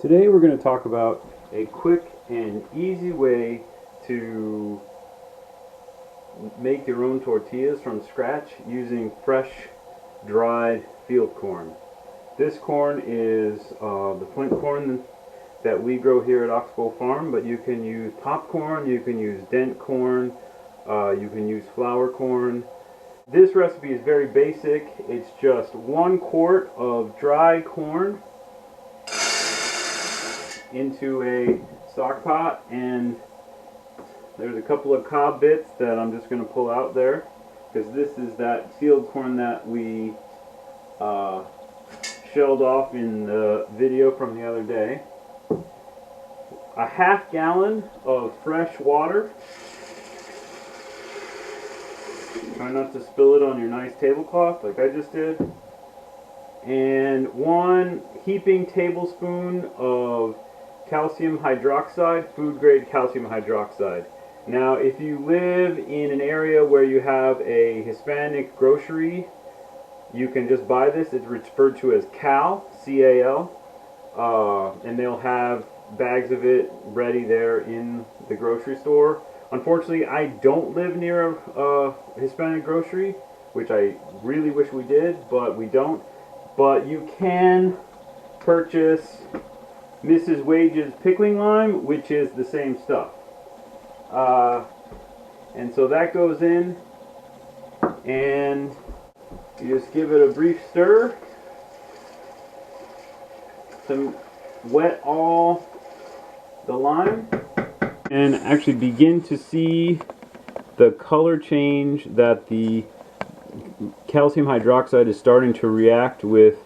Today we're going to talk about a quick and easy way to make your own tortillas from scratch using fresh, dried field corn. This corn is the flint corn that we grow here at Oxbow farm, but you can use popcorn, you can use dent corn, you can use flour corn. This recipe is very basic. It's just 1 quart of dry corn into a stock pot, and there's a couple of cob bits that I'm just going to pull out there because this is that field corn that we shelled off in the video from the other day. A ½ gallon of fresh water. Try not to spill it on your nice tablecloth like I just did. And 1 heaping tablespoon of calcium hydroxide, food grade calcium hydroxide. Now if you live in an area where you have a Hispanic grocery, you can just buy this. It's referred to as Cal, C-A-L, and they'll have bags of it ready there in the grocery store. Unfortunately, I don't live near a Hispanic grocery, which I really wish we did, but we don't. But you can purchase Mrs. Wage's pickling lime, which is the same stuff. And so that goes in, and you just give it a brief stir to wet all the lime and actually begin to see the color change that the calcium hydroxide is starting to react with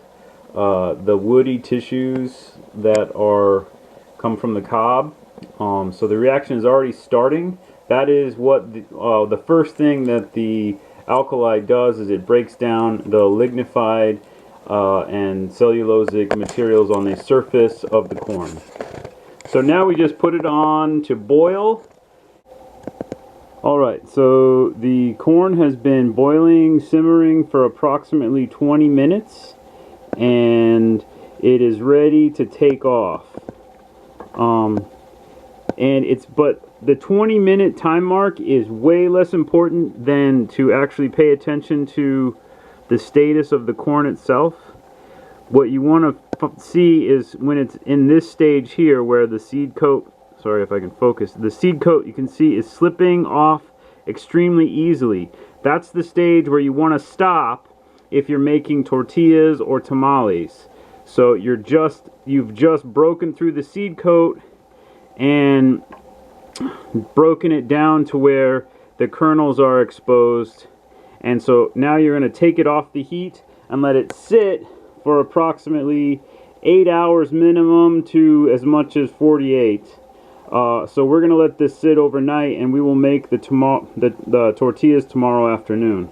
the woody tissues that come from the cob. So the reaction is already starting. That is what the first thing that the alkali does, is it breaks down the lignified and cellulosic materials on the surface of the corn. So now we just put it on to boil. Alright, so the corn has been boiling, simmering for approximately 20 minutes, and it is ready to take off. But the 20-minute time mark is way less important than to actually pay attention to the status of the corn itself. What you want to see is when it's in this stage here where the seed coat, sorry if I can focus, the seed coat you can see is slipping off extremely easily. That's the stage where you want to stop if you're making tortillas or tamales. So you've just broken through the seed coat and broken it down to where the kernels are exposed, and so now you're going to take it off the heat and let it sit for approximately 8 hours minimum to as much as 48. So we're going to let this sit overnight, and we will make the tortillas tomorrow afternoon.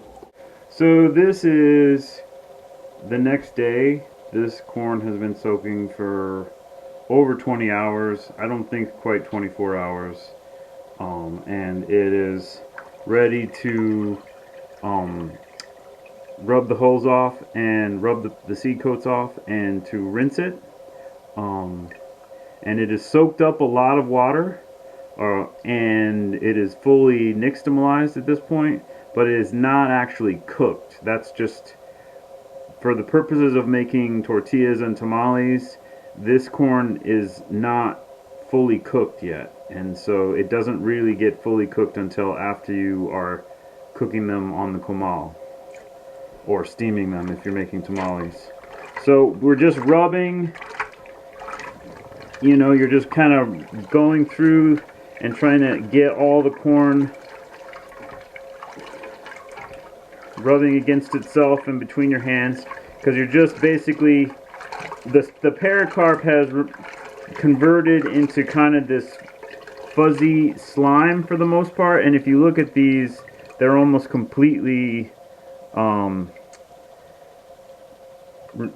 So this is the next day. This corn has been soaking for over 20 hours. I don't think quite 24 hours. And it is ready to rub the hulls off and rub the seed coats off and to rinse it. And it has soaked up a lot of water, and it is fully nixtamalized at this point, but it is not actually cooked. That's just for the purposes of making tortillas and tamales. This corn is not fully cooked yet, and so it doesn't really get fully cooked until after you are cooking them on the comal, or steaming them if you're making tamales. So we're just rubbing, you're just kind of going through and trying to get all the corn rubbing against itself in between your hands, because you're just basically, the pericarp has converted into kind of this fuzzy slime for the most part, and if you look at these, they're almost completely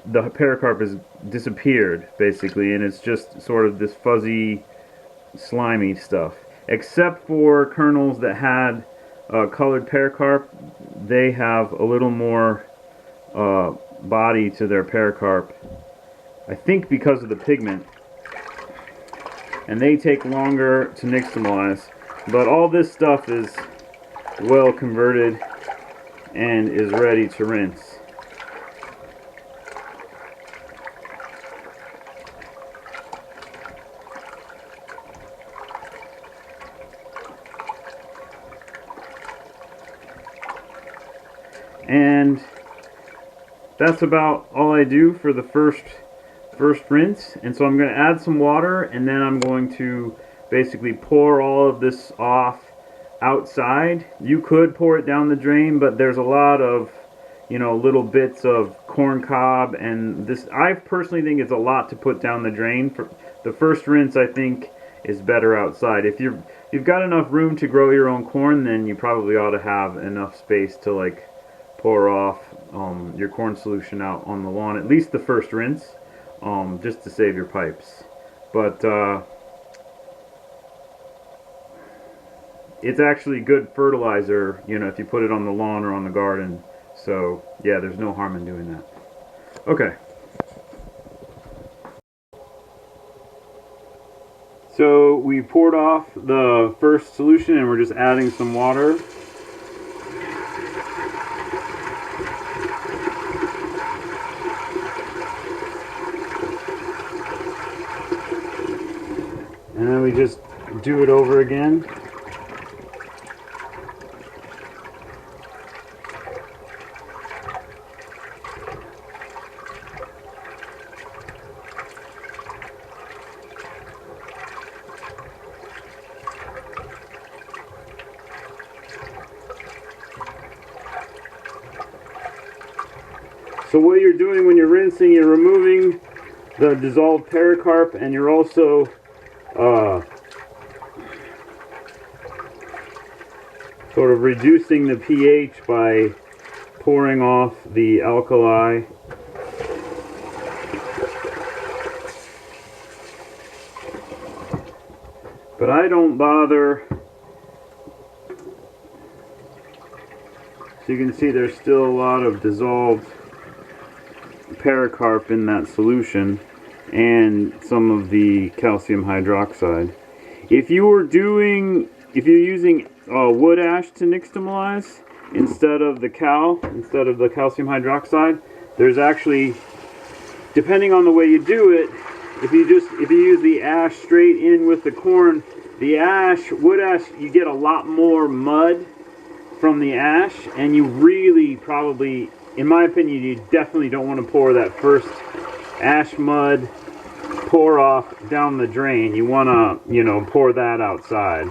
the pericarp has disappeared basically, and it's just sort of this fuzzy slimy stuff, except for kernels that had colored pericarp. They have a little more body to their pericarp, I think because of the pigment. and they take longer to nixtamalize. But all this stuff is well converted and is ready to rinse. And that's about all I do for the first rinse. And so I'm going to add some water, and then I'm going to basically pour all of this off outside. You could pour it down the drain, but there's a lot of, you know, little bits of corn cob, and this, I personally think it's a lot to put down the drain. For the first rinse, I think is better outside. If you've got enough room to grow your own corn, then you probably ought to have enough space to like pour off your corn solution out on the lawn, at least the first rinse, just to save your pipes. But it's actually good fertilizer, you know, if you put it on the lawn or on the garden. So yeah, there's no harm in doing that. Okay. So we poured off the first solution, and we're just adding some water. And then we just do it over again. So what you're doing when you're rinsing, you're removing the dissolved pericarp, and you're also sort of reducing the pH by pouring off the alkali. But I don't bother. So you can see there's still a lot of dissolved pericarp in that solution, and some of the calcium hydroxide. If you're using wood ash to nixtamalize instead of the calcium hydroxide, there's actually, depending on the way you do it, if you use the ash straight in with the corn, the wood ash, you get a lot more mud from the ash, and you really probably, in my opinion, you definitely don't want to pour that first ash mud pour off down the drain. You want to, you know, pour that outside.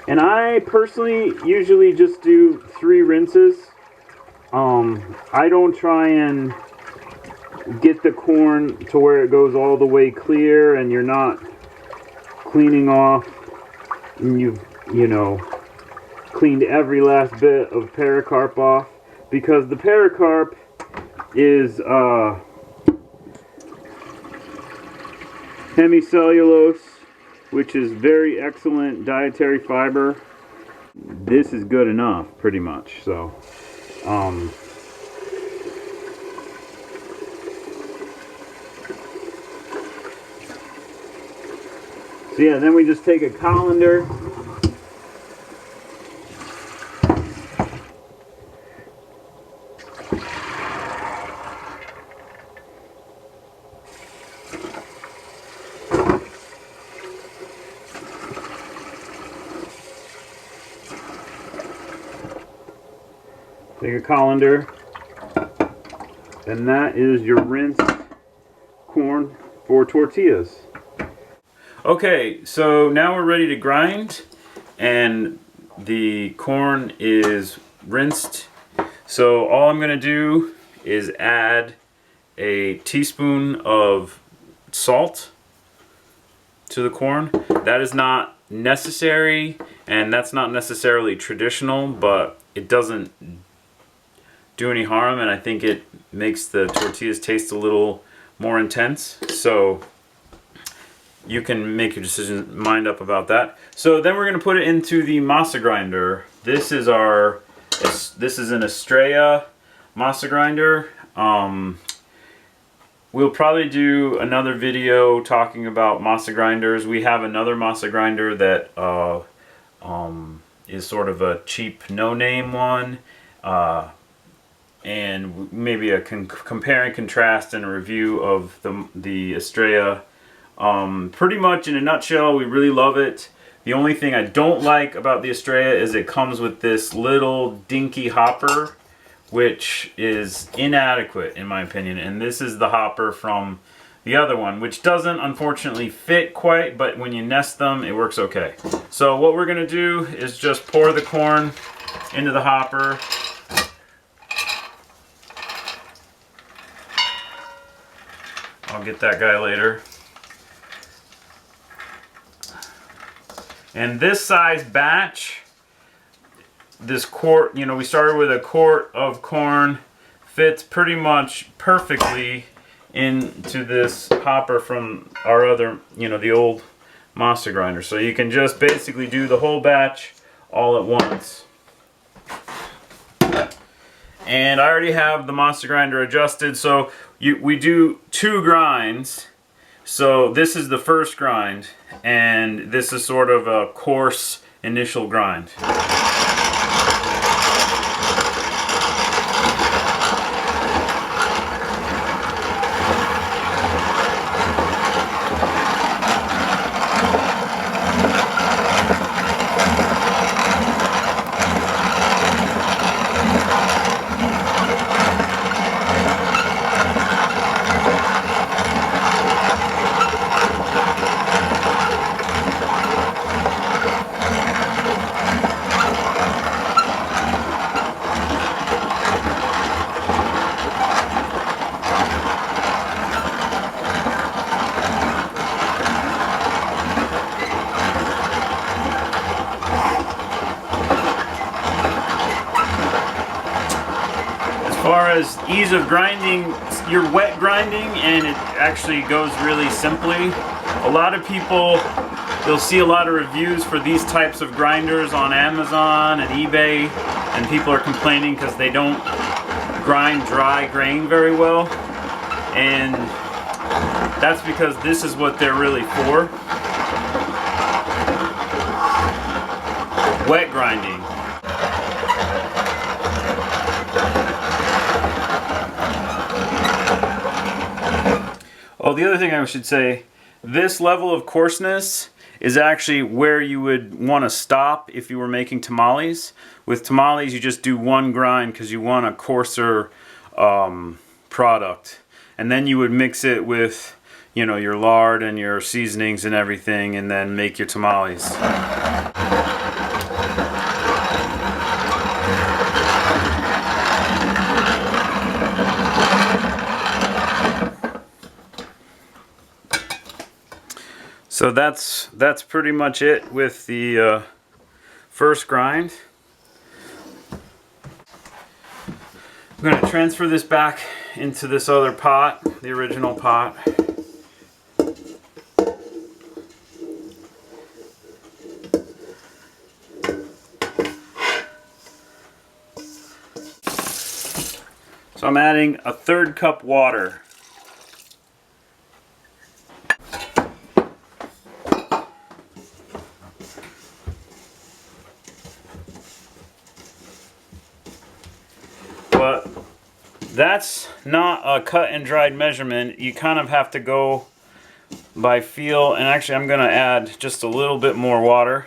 And I personally usually just do 3 rinses. I don't try and get the corn to where it goes all the way clear and you're not cleaning off and you know, cleaned every last bit of pericarp off, because the pericarp is hemicellulose, which is very excellent dietary fiber. This is good enough, pretty much. So so yeah, then we just take a colander, and that is your rinsed corn for tortillas. Okay, so now we're ready to grind, and the corn is rinsed. So all I'm going to do is add a teaspoon of salt to the corn. That is not necessary, and that's not necessarily traditional, but it doesn't do any harm, and I think it makes the tortillas taste a little more intense. So you can make your mind up about that. So then we're going to put it into the masa grinder. This is an Estrella masa grinder. we'll probably do another video talking about masa grinders. We have another masa grinder that is sort of a cheap no-name one, and maybe a compare and contrast and a review of the Estrella. Pretty much in a nutshell, we really love it. The only thing I don't like about the Estrella is it comes with this little dinky hopper, which is inadequate in my opinion. And this is the hopper from the other one, which doesn't unfortunately fit quite, but when you nest them, it works okay. So what we're gonna do is just pour the corn into the hopper. I'll get that guy later. And this size batch, this quart, you know, we started with a quart of corn, fits pretty much perfectly into this hopper from our other, you know, the old masa grinder. So you can just basically do the whole batch all at once. And I already have the masa grinder adjusted, so we do 2 grinds. So this is the first grind, and this is sort of a coarse initial grind. As far as ease of grinding, you're wet grinding and it actually goes really simply. A lot of people, you'll see a lot of reviews for these types of grinders on Amazon and eBay, and people are complaining because they don't grind dry grain very well, and that's because this is what they're really for. Wet grinding. Oh, the other thing I should say, this level of coarseness is actually where you would want to stop if you were making tamales. With tamales, you just do 1 grind because you want a coarser product. And then you would mix it with, you know, your lard and your seasonings and everything, and then make your tamales. So that's pretty much it with the first grind. I'm going to transfer this back into this other pot, the original pot. So I'm adding a 1/3 cup water. But that's not a cut and dried measurement. You kind of have to go by feel, and actually I'm going to add just a little bit more water.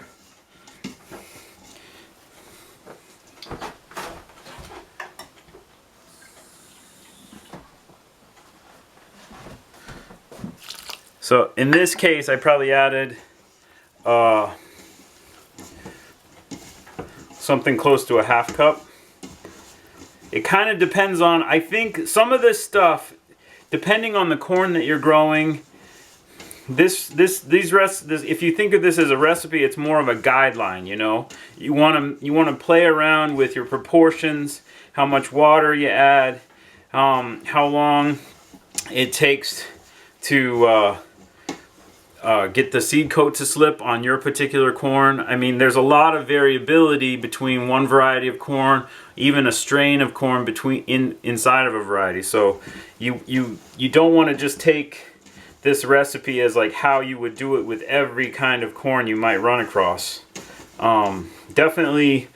So in this case I probably added something close to a 1/2 cup. It kind of depends on, I think some of this stuff, depending on the corn that you're growing, if you think of this as a recipe, it's more of a guideline, you know. You want to play around with your proportions, how much water you add, how long it takes to get the seed coat to slip on your particular corn. I mean, there's a lot of variability between one variety of corn even a strain of corn inside of a variety. So you don't want to just take this recipe as like how you would do it with every kind of corn you might run across. Definitely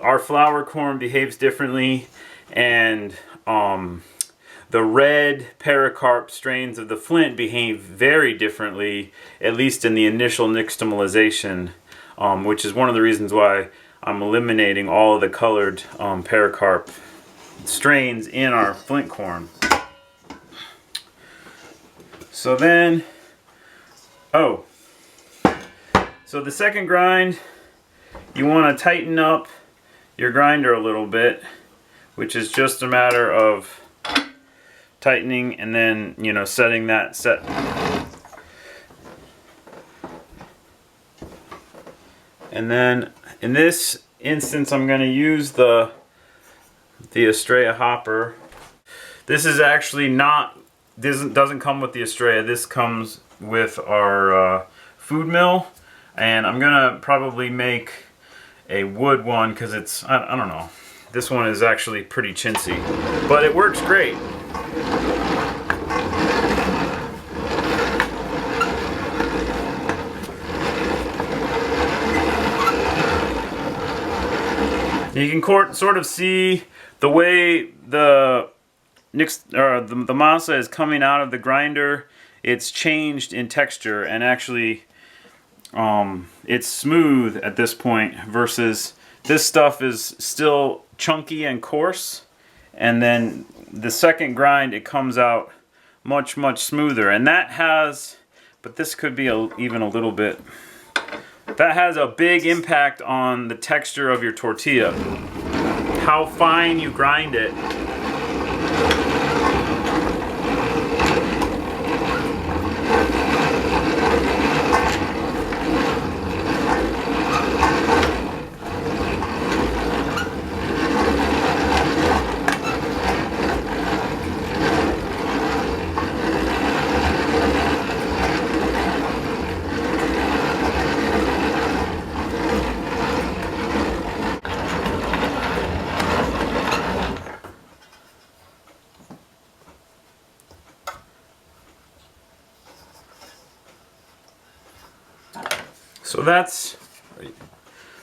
our flour corn behaves differently, and the red pericarp strains of the flint behave very differently, at least in the initial nixtamalization, which is one of the reasons why I'm eliminating all of the colored pericarp strains in our flint corn. So then, so the second grind, you want to tighten up your grinder a little bit, which is just a matter of tightening and then, you know, setting that set. And then in this instance, I'm going to use the Estrella hopper. This is actually not, doesn't come with the Estrella. This comes with our food mill, and I'm gonna probably make a wood one because it's, I don't know. This one is actually pretty chintzy, but it works great. You can sort of see the way the masa is coming out of the grinder. It's changed in texture, and actually it's smooth at this point versus this stuff is still chunky and coarse, and then the second grind it comes out much smoother. And that has, but this could be even a little bit, that has a big impact on the texture of your tortilla. How fine you grind it.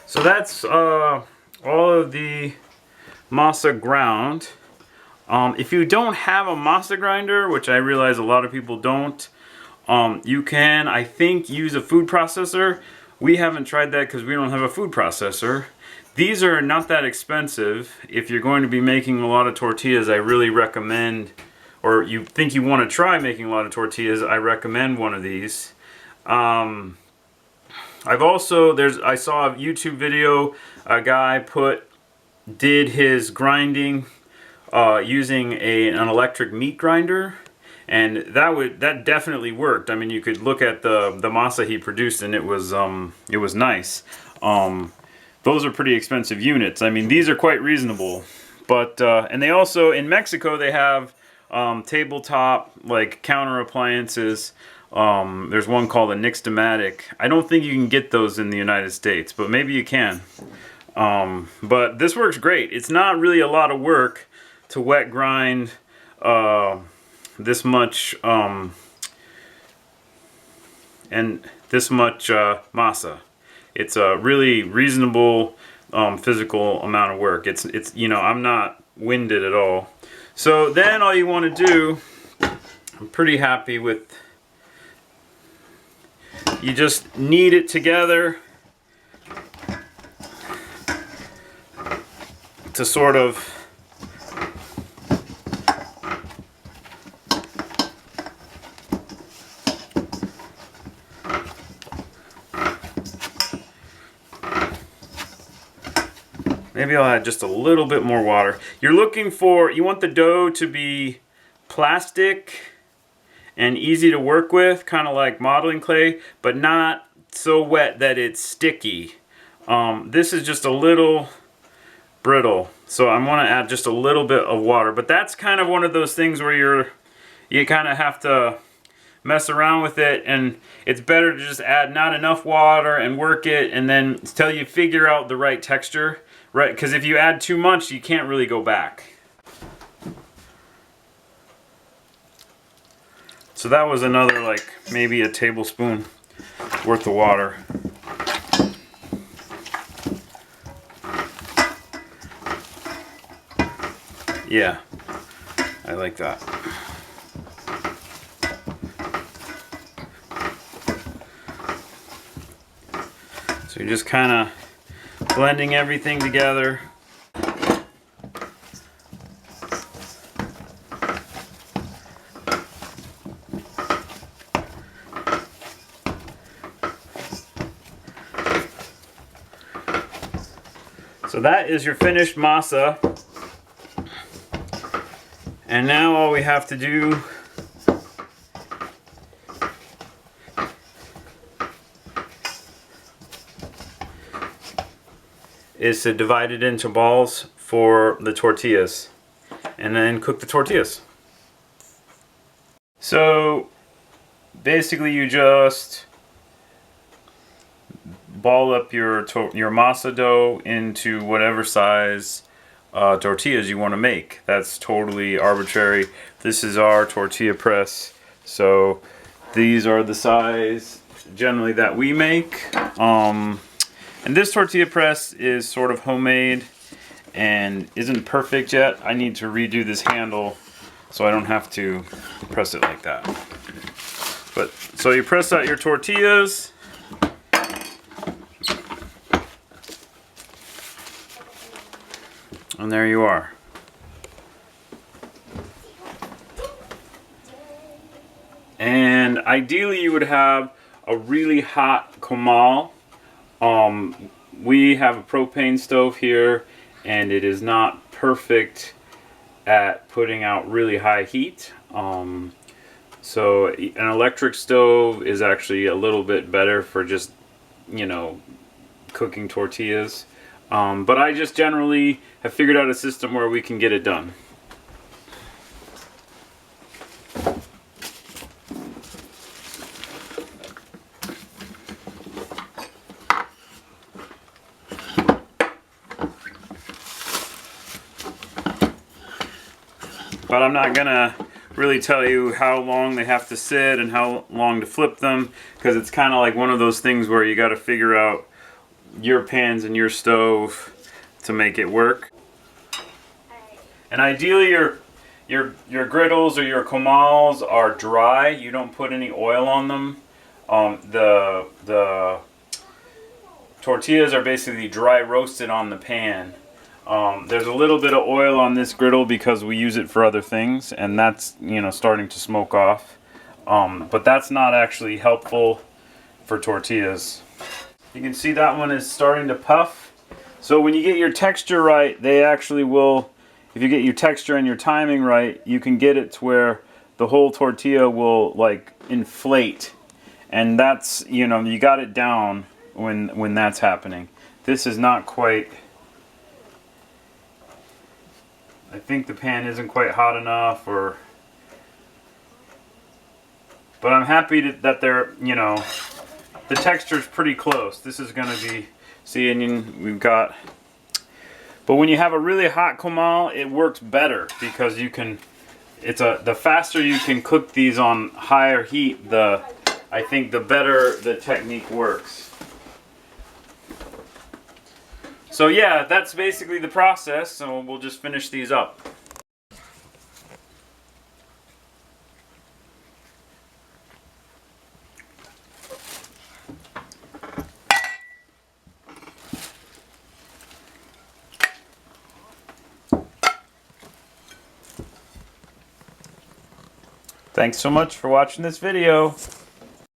So that's all of the masa ground. If you don't have a masa grinder, which I realize a lot of people don't, you can, I think, use a food processor. We haven't tried that because we don't have a food processor. These are not that expensive. If you're going to be making a lot of tortillas, I really recommend, or you think you want to try making a lot of tortillas, I recommend one of these. I've also, I saw a YouTube video, a guy did his grinding using an electric meat grinder, and that definitely worked. I mean, you could look at the masa he produced, and it was nice. Those are pretty expensive units. I mean, these are quite reasonable, but and they also, in Mexico, they have tabletop like counter appliances. There's one called a nixtamatic. I don't think you can get those in the United States, but maybe you can. But this works great. It's not really a lot of work to wet grind this much and this much masa. It's a really reasonable physical amount of work. It's you know, I'm not winded at all. So then all you want to do, I'm pretty happy with, you just knead it together to sort of maybe I'll add just a little bit more water. You're looking for, you want the dough to be plastic and easy to work with, kind of like modeling clay, but not so wet that it's sticky. This is just a little brittle, so I'm going to add just a little bit of water. But that's kind of one of those things where you kind of have to mess around with it, and it's better to just add not enough water and work it, and then until you figure out the right texture. Right, because if you add too much, you can't really go back. So that was another, like, maybe a tablespoon worth of water. Yeah, I like that. So you're just kind of blending everything together. So that is your finished masa. And now all we have to do is to divide it into balls for the tortillas and then cook the tortillas. So basically you just ball up your masa dough into whatever size tortillas you want to make. That's totally arbitrary. This is our tortilla press, so these are the size generally that we make. And this tortilla press is sort of homemade and isn't perfect yet. I need to redo this handle so I don't have to press it like that. But so you press out your tortillas. And there you are. And ideally you would have a really hot comal. We have a propane stove here and it is not perfect at putting out really high heat. So an electric stove is actually a little bit better for just, you know, cooking tortillas. But I just generally have figured out a system where we can get it done. But I'm not gonna really tell you how long they have to sit and how long to flip them, because it's kind of like one of those things where you got to figure out your pans and your stove to make it work. And ideally your griddles or your comals are dry. You don't put any oil on them. The tortillas are basically dry roasted on the pan. There's a little bit of oil on this griddle because we use it for other things, and that's, you know, starting to smoke off. But that's not actually helpful for tortillas. You can see that one is starting to puff. So when you get your texture right, they actually will, if you get your texture and your timing right, you can get it to where the whole tortilla will like inflate. And that's, you know, you got it down when that's happening. This is not quite, I think the pan isn't quite hot enough, or, but I'm happy that they're, you know, the texture's pretty close. This is gonna be, see, and we've got, but when you have a really hot comal, it works better because you can, the faster you can cook these on higher heat, I think the better the technique works. So yeah, that's basically the process, so we'll just finish these up. Thanks so much for watching this video.